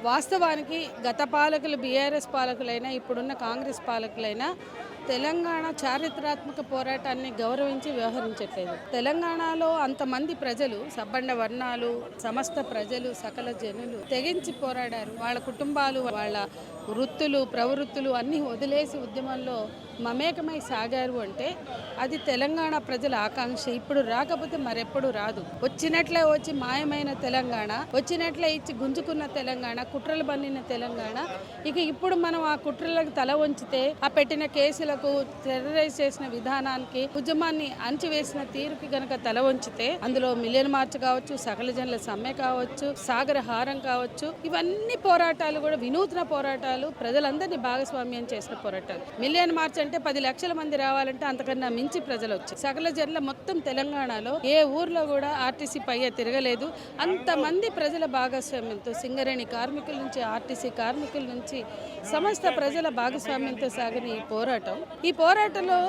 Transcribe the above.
వాస్తవానికి గత పాలకులు బీఆర్ఎస్ పాలకులైనా ఇప్పుడున్న కాంగ్రెస్ పాలకులైనా తెలంగాణ చారిత్రాత్మక పోరాటాన్ని గౌరవించి వ్యవహరించట్లేదు. తెలంగాణలో అంతమంది ప్రజలు, సబ్బండ వర్ణాలు, సమస్త ప్రజలు, సకల జనులు తెగించి పోరాడారు. వాళ్ళ కుటుంబాలు, వాళ్ళ వృత్తులు, ప్రవృత్తులు అన్నీ వదిలేసి ఉద్యమంలో మమేకమై సాగారు అంటే అది తెలంగాణ ప్రజల ఆకాంక్ష. ఇప్పుడు రాకపోతే మరెప్పుడు రాదు. వచ్చినట్లే వచ్చి మాయమైన తెలంగాణ, వచ్చినట్లే ఇచ్చి గుంజుకున్న తెలంగాణ, కుట్రలు బన్నిన తెలంగాణ. ఇక ఇప్పుడు మనం ఆ కుట్రలకు తల వంచితే, ఆ పెట్టిన కేసులకు, టెర్రరైజ్ చేసిన విధానానికి, ఉద్యమాన్ని అణచివేసిన తీరుకి గనక తల వంచితే అందులో మిలియన్ మార్చ్ కావచ్చు, సకల జనుల సమ్మె కావచ్చు, సాగర హారం కావచ్చు, ఇవన్నీ పోరాటాలు కూడా వినూత్న పోరాటాలు, ప్రజలందరినీ భాగస్వామ్యం చేసిన పోరాటాలు. మిలియన్ మార్చ్ అంటే 10 లక్షల మంది రావాలంటే అంతకన్నా మించి ప్రజలు వచ్చారు. సకల జనుల మొత్తం తెలంగాణలో ఏ ఊర్లో కూడా ఆర్టీసీ పయ్య తిరగలేదు. అంతమంది ప్రజల భాగస్వామ్యంతో, సింగరేణి కార్మికుల నుంచి, ఆర్టీసీ కార్మికుల నుంచి సమస్త ప్రజల భాగస్వామ్యంతో సాగిన ఈ పోరాటంలో